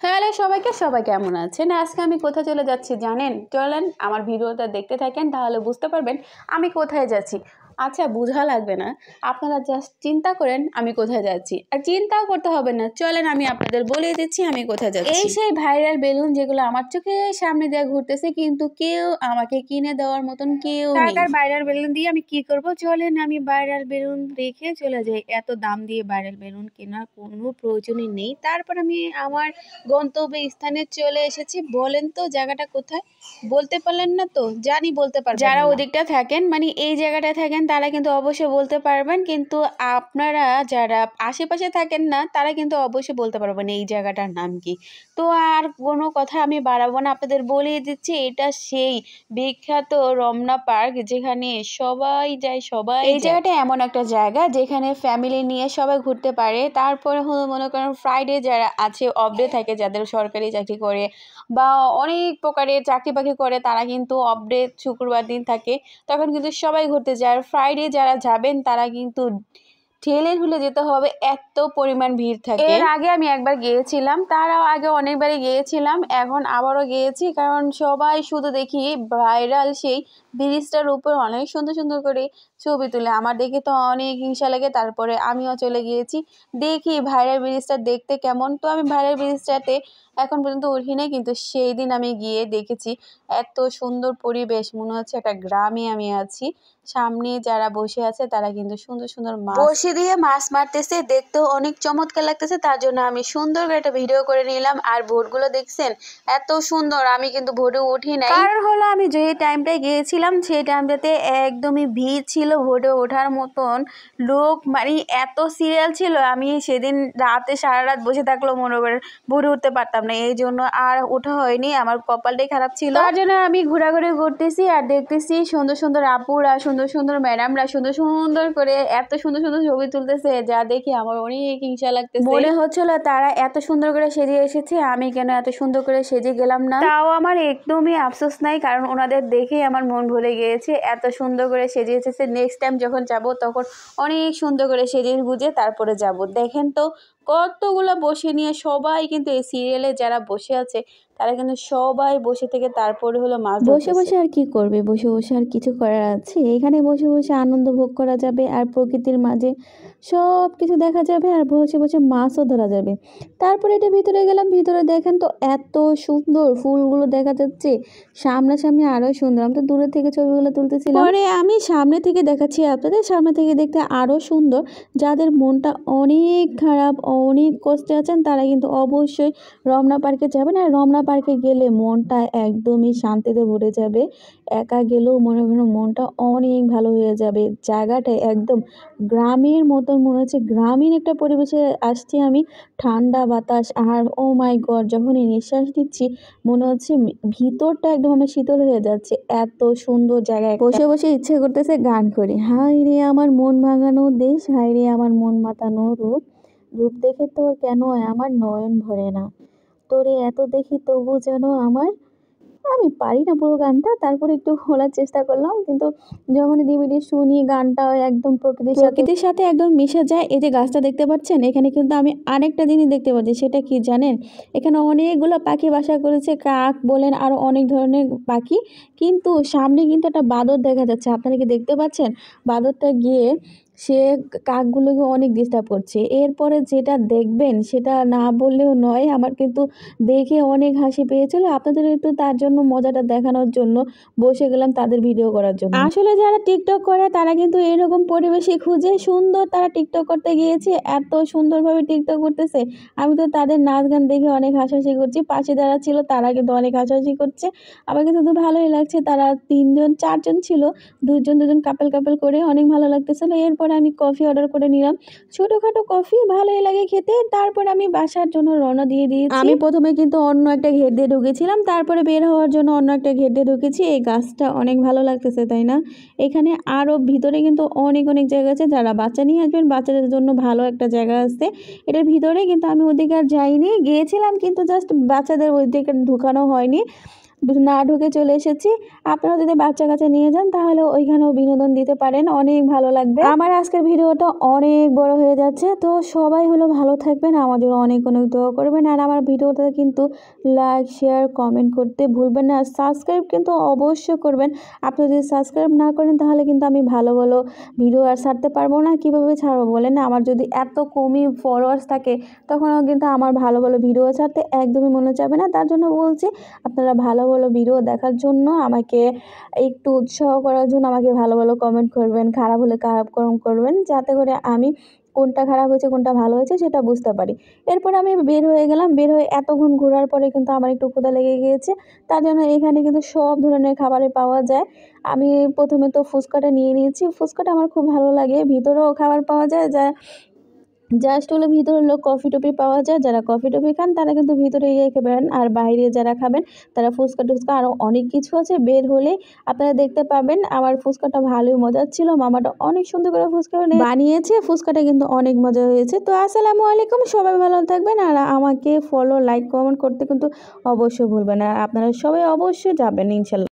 Hello সবাইকে, সবাই কেমন আছেন? আজকে আমি কোথায় চলে যাচ্ছি জানেন? চলেন আমার ভিডিওটা দেখতে থাকেন, তাহলে বুঝতে পারবেন আমি কোথায় যাচ্ছি। আচ্ছা, বোঝা লাগবে না, আপনারা জাস্ট চিন্তা করেন আমি কোথায় যাচ্ছি, আর চিন্তাও করতে হবে না। চলেন আমি আপনাদের বলে দিচ্ছি আমি কোথায় যাচ্ছি। এই সেই ভাইরাল বেলুন যেগুলো আমার চোখের সামনে দিয়ে ঘুরতেছে, কিন্তু কেউ আমাকে কিনে দেওয়ার মতন কেউ নেই। ভাইরাল বেলুন দিয়ে আমি কি করব? চলেন আমি ভাইরাল বেলুন রেখে চলে যাই। এত দাম দিয়ে ভাইরাল বেলুন কেনার কোনো প্রয়োজনই নেই। তারপর আমি আমার গন্তব্য স্থানে চলে এসেছি। বলেন তো জায়গাটা কোথায়? বলতে পারলেন না তো? জানি বলতে পারবেন যারা ওদিকটা থাকেন, মানে এই জায়গাটায় থাকেন, তারা কিন্তু অবশ্যই বলতে পারবেন, কিন্তু আপনারা যারা আশেপাশে থাকেন না, তারা কিন্তু অবশ্যই বলতে পারবেন এই জায়গাটার নাম কি। তো আর কোনো কথা আমি বাড়াবো না, আপনাদের বলিয়ে দিচ্ছি এটা সেই বিখ্যাত রমনা পার্ক, যেখানে সবাই যায়। এই জায়গাটা এমন একটা জায়গা যেখানে ফ্যামিলি নিয়ে সবাই ঘুরতে পারে। তারপরে হলো মনে করেন ফ্রাইডে যারা আছে, অফ ডে থাকে, যাদের সরকারি চাকরি করে বা অনেক প্রকারের চাকরি বাকরি করে, তারা কিন্তু অফ ডে শুক্রবার দিন থাকে, তখন কিন্তু সবাই ঘুরতে যায়। আর ফ্রাইডে যারা যাবেন তারা কিন্তু ঠেলে ঠুলে যেতে হবে, এত পরিমাণ ভিড় থাকে। এর আগে আমি একবার গিয়েছিলাম, তারাও আগে অনেকবারই গিয়েছিলাম, এখন আবারও গিয়েছি, কারণ সবাই শুধু দেখি ভাইরাল সেই ব্রিজটার উপর অনেক সুন্দর সুন্দর করে ছবি তুলে। আমার দেখে তো অনেক হিংসা লাগে, তারপরে আমিও চলে গিয়েছি দেখি ভাইরাল ব্রিজটা দেখতে কেমন। তো আমি ভাইরাল ব্রিজটাতে এখন পর্যন্ত উঠি নাই, কিন্তু সেই দিন আমি গিয়ে দেখেছি এত সুন্দর পরিবেশ, মনে হচ্ছে একটা গ্রামে আমি আছি। সামনে যারা বসে আছে তারা কিন্তু সুন্দর সুন্দর মাছ বসে দিয়ে মাছ মারতেছে, দেখতেও অনেক চমৎকার লাগতেছে। তার জন্য আমি সুন্দর করে একটা ভিডিও করে নিলাম। আর বোটগুলো দেখছেন এত সুন্দর, আমি কিন্তু বোটে উঠি নাই, কারণ হলো আমি যে টাইমটায় গিয়েছিলাম সেই টাইমটাতে একদমই ভিড় ছিল, বোটে ওঠার মতন লোক মানে এত সিরিয়াল ছিল। আমি সেদিন রাতে সারা রাত বসে থাকলেও মনে করেন বোটে উঠতে পারতাম না, এই জন্য আর ওঠা হয়নি, আমার কপালটাই খারাপ ছিল। তার জন্য আমি ঘোরাঘুরি করতেছি আর দেখতেছি সুন্দর সুন্দর আপুরা, সুন্দর সুন্দর ম্যাডামরা সুন্দর সুন্দর করে এত সুন্দর সুন্দর ছবি তুলতেছে, যা দেখি আমার অনেক হিংসা লাগতেছে। মনে হচ্ছিল তারা এত সুন্দর করে সেজে এসেছে, আমি কেন এত সুন্দর করে সেজে গেলাম না। তাও আমার একদমই আফসোস নাই, কারণ ওনাদের দেখেই আমার মন ভরে গিয়েছে, এত সুন্দর করে সেজে এসেছে। নেক্সট টাইম যখন যাব তখন অনেক সুন্দর করে সেজে গুজে তারপরে যাব। দেখেন তো কতগুলো বসে নিয়ে সবাই কিন্তু এই সিরিয়ালে যারা বসে আছে তারা কিন্তু সবাই বসে থেকে তারপরে হলো মাছ বসে বসে আর কি করবে, বসে বসে আর কিছু করার আছে? এখানে বসে বসে আনন্দ ভোগ করা যাবে আর প্রকৃতির মাঝে সব কিছু দেখা যাবে আর বসে বসে মাছও ধরা যাবে। তারপরে এটা ভিতরে গেলাম, ভিতরে দেখেন তো এত সুন্দর ফুলগুলো দেখা যাচ্ছে, সামনাসামনি আরো সুন্দর। আমি তো দূরে থেকে ছবিগুলো তুলতেছিলাম, পরে আমি সামনে থেকে দেখাচ্ছি আপনাদের। সামনে থেকে দেখতে আরো সুন্দর। যাদের মনটা অনেক খারাপ, অনেক কষ্টে আছেন, তারা কিন্তু অবশ্যই রমনা পার্কে যাবেন। আর রমনা পার্কে গেলে মনটা একদমই শান্তিতে ভরে যাবে। একা গেলেও মনে হয় মনটা অনেক ভালো হয়ে যাবে। জায়গাটা একদম গ্রামের মতন মনে হচ্ছে, গ্রামীণ একটা পরিবেশে আসছি আমি। ঠান্ডা বাতাস, আর ও মাই গড, যখনই নিঃশ্বাস নিচ্ছি মনে হচ্ছে ভিতরটা একদম আমার শীতল হয়ে যাচ্ছে। এত সুন্দর জায়গায় বসে বসে ইচ্ছে করতেছে গান করি, হায় রে আমার মন ভাঙানো দেশ, হায় রে আমার মন মাতানো রূপ, রূপ দেখে তোর কেন আমার নয়ন ভরে না, তোরে এত দেখি তবু যেন আমার। আমি পারি না পুরো গানটা, তারপরে একটু বলার চেষ্টা করলাম, কিন্তু যখন ডিভিডি শুনি গানটা একদম প্রকৃতির সাথে একদম মিশে যায়। এই যে গাছটা দেখতে পাচ্ছেন, এখানে কিন্তু আমি আরেকটা জিনিস দেখতে পাচ্ছি, সেটা কি জানেন? এখানে অনেকগুলো পাখি বাসা করেছে, কাক বলেন আরও অনেক ধরনের পাখি, কিন্তু সামনে কিন্তু একটা বাদর দেখা যাচ্ছে। আপনারা কি দেখতে পাচ্ছেন? বাদরটা গিয়ে সে কাকগুলোকে অনেক ডিস্টার্ব করছে। এরপরে যেটা দেখবেন সেটা না বললেও নয়, আমার কিন্তু দেখে অনেক হাসি পেয়েছিল। আপনাদের একটু তার জন্য মজাটা দেখানোর জন্য বসে গেলাম তাদের ভিডিও করার জন্য। আসলে যারা টিকটক করে তারা কিন্তু এরকম পরিবেশই খুঁজে, সুন্দর তারা টিকটক করতে গিয়েছে, এত সুন্দরভাবে টিকটক করতেছে। আমি তো তাদের নাচ গান দেখে অনেক হাসাহাসি করছি, পাশে যারা ছিল তারা কিন্তু অনেক হাসাহাসি করছে। আমার কিন্তু তো ভালোই লাগছে। তারা 3জন 4জন ছিল, দুজন দুজন কাপল কাপল করে অনেক ভালো লাগতেছিল। এরপর আমি কফি অর্ডার করে নিলাম, ছোটোখাটো কফি, ভালোই লাগে খেতে। তারপর আমি বাসার জন্য রওনা দিয়ে দিয়েছি। আমি প্রথমে কিন্তু অন্য একটা ঘের দিয়ে ঢুকেছিলাম, তারপরে বের হওয়ার জন্য অন্য একটা ঘের দিয়ে ঢুকেছি। এই গাছটা অনেক ভালো লাগতেছে, তাই না? এখানে আরও ভিতরে কিন্তু অনেক অনেক জায়গা আছে, যারা বাচ্চা নিয়ে আসবেন বাচ্চাদের জন্য ভালো একটা জায়গা আছে এটার ভিতরে। কিন্তু আমি ওদিকে আর যাইনি, গিয়েছিলাম কিন্তু জাস্ট বাচ্চাদের ওইদিকে ঢুকানো হয়নি। না ঢুকে চলে এসেছি। আপনারা যদি বাচ্চা কাচ্চা নিয়ে যান তাহলে ওইখানেও বিনোদন দিতে পারেন, অনেক ভালো লাগবে। আমার আজকের ভিডিওটা অনেক বড় হয়ে যাচ্ছে, তো সবাই হলো ভালো থাকবেন, আমার জন্য অনেক অনেক দোয়া করবেন। আর আমার ভিডিওটা কিন্তু লাইক শেয়ার কমেন্ট করতে ভুলবেন না, সাবস্ক্রাইব কিন্তু অবশ্যই করবেন। আপনি যদি সাবস্ক্রাইব না করেন তাহলে কিন্তু আমি ভালো ভালো ভিডিও আর ছাড়তে পারবো না। কীভাবে ছাড়বো বলেন? আমার যদি এত কমই ফলোয়ার্স থাকে তখনও কিন্তু আমার ভালো ভালো ভিডিও ছাড়তে একদমই মনে চাবে না। তার জন্য বলছি, আপনারা ভালো ভালো ভিডিও দেখার জন্য আমাকে একটু উৎসাহ করার জন্য আমাকে ভালো ভালো কমেন্ট করবেন, খারাপ হলে খারাপ কমেন্ট করবেন, যাতে করে আমি কোনটা খারাপ হয়েছে কোনটা ভালো হয়েছে সেটা বুঝতে পারি। এরপর আমি বের হয়ে গেলাম। বের হয়ে এতক্ষণ ঘোরার পরে কিন্তু আমার একটু ক্ষুধা লেগে গিয়েছে। তার জন্য এখানে কিন্তু সব ধরনের খাবারই পাওয়া যায়। আমি প্রথমে তো ফুচকাটা নিয়ে নিয়েছি। ফুচকাটা আমার খুব ভালো লাগে। ভিতরেও খাবার পাওয়া যায়, জাস্ট হলো ভিতরে হলো কফি-টফি পাওয়া যায়। যারা কফি-টফি খান তারা কিন্তু ভিতরে গিয়ে খেতে পারেন। আর বাইরে যারা খাবেন তারা ফুচকা-টুচকা আরও অনেক কিছু আছে। বের হলেই আপনারা দেখতে পাবেন। আমার ফুচকাটা ভালোই মজার ছিল। মামাটা অনেক সুন্দর করে ফুচকা বানিয়েছে। ফুচকাটা কিন্তু অনেক মজা হয়েছে। তো আসসালামু আলাইকুম। সবাই ভালো থাকবেন। আর আমাকে ফলো, লাইক, কমেন্ট করতে কিন্তু অবশ্যই ভুলবেন না। আর আপনারা সবাই অবশ্যই যাবেন ইনশাল্লাহ।